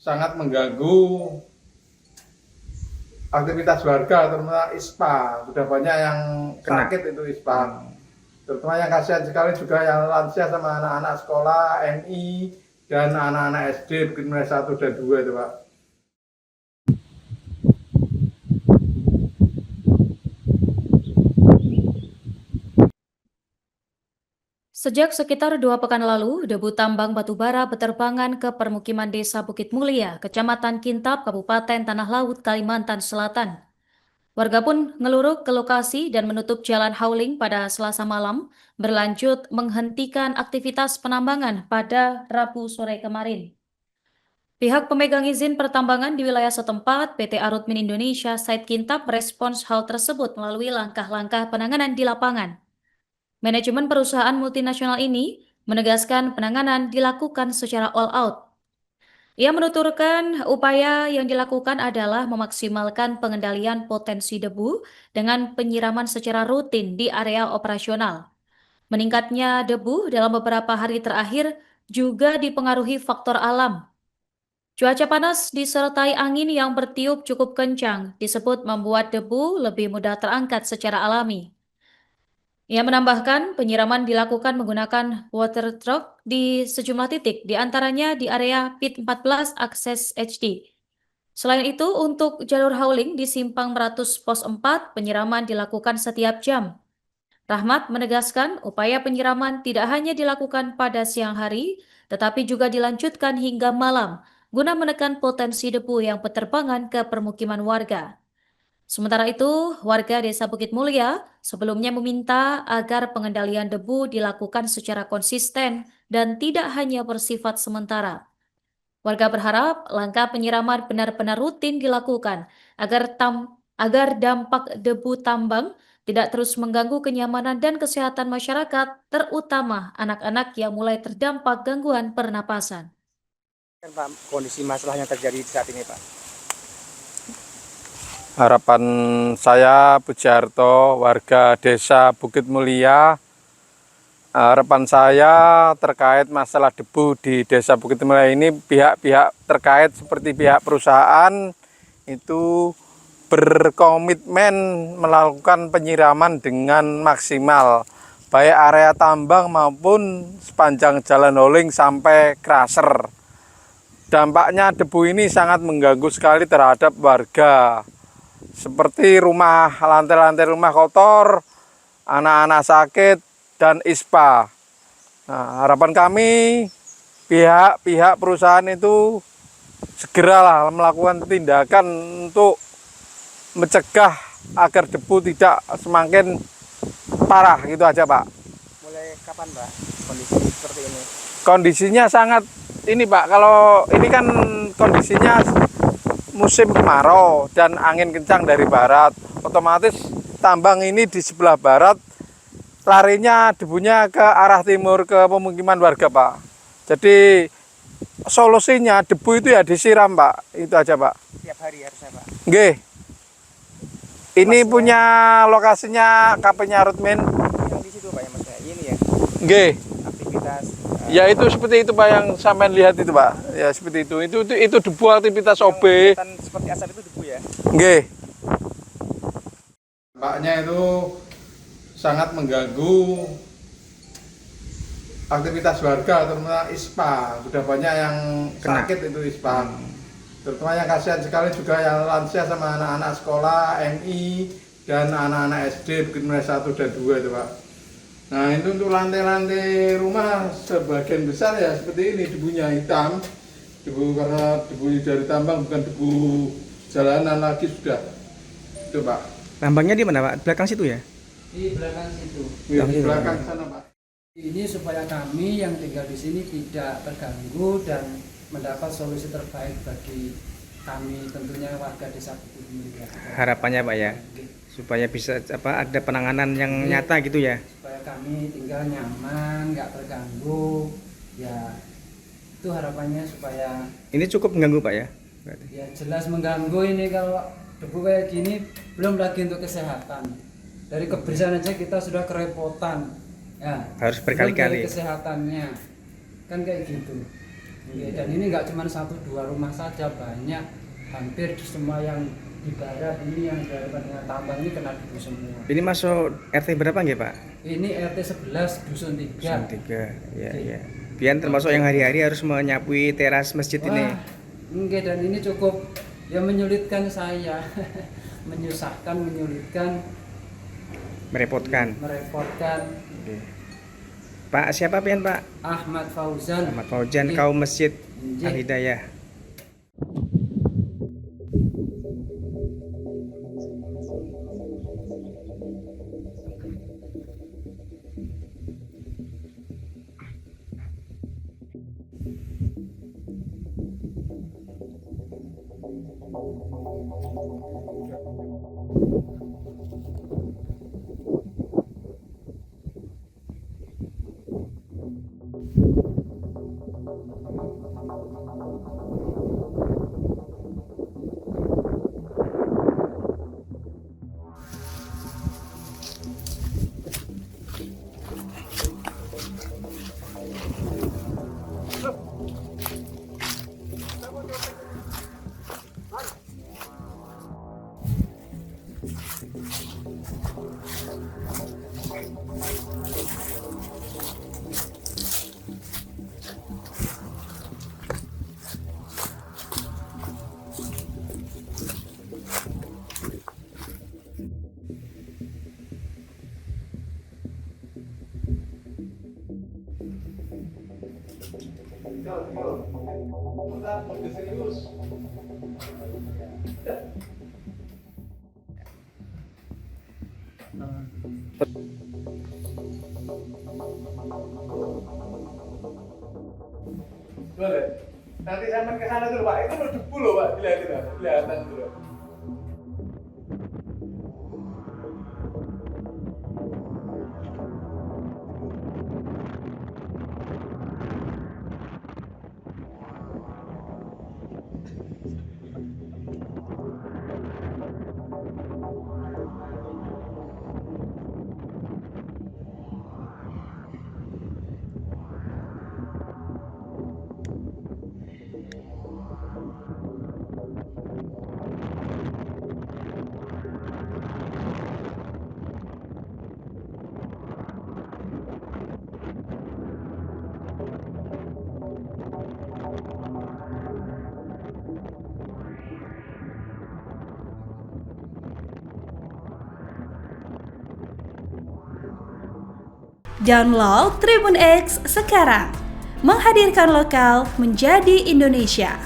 sangat mengganggu aktivitas warga, terutama ISPA. Sudah banyak yang sakit itu ISPA. Terutama yang kasihan sekali juga yang lansia sama anak-anak sekolah MI dan anak-anak SD Bukit Mulia 1 dan 2 itu Pak. Sejak sekitar 2 pekan lalu, debu tambang batubara berterbangan ke permukiman desa Bukit Mulia, Kecamatan Kintab, Kabupaten Tanah Laut, Kalimantan Selatan. Warga pun ngeluruk ke lokasi dan menutup jalan hauling pada Selasa malam, berlanjut menghentikan aktivitas penambangan pada Rabu sore kemarin. Pihak pemegang izin pertambangan di wilayah setempat, PT Arutmin Indonesia Site Kintab, merespons hal tersebut melalui langkah-langkah penanganan di lapangan. Manajemen perusahaan multinasional ini menegaskan penanganan dilakukan secara all out. Ia menuturkan upaya yang dilakukan adalah memaksimalkan pengendalian potensi debu dengan penyiraman secara rutin di area operasional. Meningkatnya debu dalam beberapa hari terakhir juga dipengaruhi faktor alam. Cuaca panas disertai angin yang bertiup cukup kencang disebut membuat debu lebih mudah terangkat secara alami. Ia menambahkan penyiraman dilakukan menggunakan water truck di sejumlah titik, di antaranya di area PIT 14 akses HD. Selain itu, untuk jalur hauling di Simpang Meratus Pos 4, penyiraman dilakukan setiap jam. Rahmat menegaskan upaya penyiraman tidak hanya dilakukan pada siang hari, tetapi juga dilanjutkan hingga malam, guna menekan potensi debu yang berterbangan ke permukiman warga. Sementara itu, warga Desa Bukit Mulia sebelumnya meminta agar pengendalian debu dilakukan secara konsisten dan tidak hanya bersifat sementara. Warga berharap langkah penyiraman benar-benar rutin dilakukan agar dampak debu tambang tidak terus mengganggu kenyamanan dan kesehatan masyarakat, terutama anak-anak yang mulai terdampak gangguan pernapasan. Pak, kondisi masalah yang terjadi saat ini, Pak. Harapan saya Pujarto, warga desa Bukit Mulia, harapan saya terkait masalah debu di desa Bukit Mulia ini, pihak-pihak terkait seperti pihak perusahaan itu berkomitmen melakukan penyiraman dengan maksimal, baik area tambang maupun sepanjang jalan hauling sampai crusher. Dampaknya debu ini sangat mengganggu sekali terhadap warga, seperti rumah, lantai-lantai rumah kotor, anak-anak sakit, dan ISPA. Nah, harapan kami pihak perusahaan itu segeralah melakukan tindakan untuk mencegah agar debu tidak semakin parah, gitu aja Pak. Mulai kapan, Pak, kondisi seperti ini? Kondisinya sangat ini Pak, kalau ini kan kondisinya musim kemarau dan angin kencang dari barat, otomatis tambang ini di sebelah barat, larinya debunya ke arah timur ke pemukiman warga Pak. Jadi solusinya debu itu ya disiram Pak, itu aja Pak. Tiap hari harusnya, Pak. Nggih. Ini punya lokasinya KP-nya Arutmin. Yang di situ, Pak, ya, Mas. Ini ya, Nggih. aktivitas. Ya itu seperti itu Pak yang sampean lihat itu Pak. Ya seperti itu. Itu debu aktivitas OB. Kelihatan seperti asap itu debu ya. Nggih. Dampaknya itu sangat mengganggu aktivitas warga, terutama ISPA. Sudah banyak yang sakit itu ISPA. Terutama yang kasihan sekali juga yang lansia sama anak-anak sekolah MI dan anak-anak SD Bukit Mulia 1 dan 2 itu Pak. Nah itu untuk lantai-lantai rumah sebagian besar ya seperti ini, debunya hitam. Debu karena debu dari tambang, bukan debu jalanan lagi sudah. Itu Pak. Tambangnya di mana, Pak? Belakang situ ya? Di belakang situ. Di belakang sana Pak. Ini supaya kami yang tinggal di sini tidak terganggu dan mendapat solusi terbaik bagi kami, tentunya warga desa Bukit Mulia. Harapannya, Pak, ya, supaya bisa ada penanganan yang nyata gitu ya. Supaya kami tinggal nyaman, nggak terganggu. Ya itu harapannya supaya. Ini cukup mengganggu, Pak, ya? Berarti. Ya jelas mengganggu ini kalau debu kayak gini, belum lagi untuk kesehatan. Dari kebersihan aja kita sudah kerepotan. Ya, Harus belum dari berkali-kali. kesehatannya kan kayak gitu. Dan ini nggak cuma 1-2 rumah saja, banyak, hampir semua yang di barat ini yang berhadapan dengan tambang ini kena debu semua. Ini masuk RT berapa nggih Pak? Ini RT 11 Dusun 3. Dusun 3. Ya, ya. Pian termasuk yang hari-hari harus menyapui teras masjid ini. Enggak, dan ini cukup ya menyulitkan saya. Menyusahkan, menyulitkan, Merepotkan. Oke. Pak siapa pian Pak? Ahmad Fauzan. Ahmad Fauzan, Nggih. kaum Masjid Nggih. Al-Hidayah. Serius. Boleh. Nanti saya ke sana dulu Pak. Itu mau debu loh Pak. Kelihatan dulu. Download Tribun X sekarang, menghadirkan lokal menjadi Indonesia.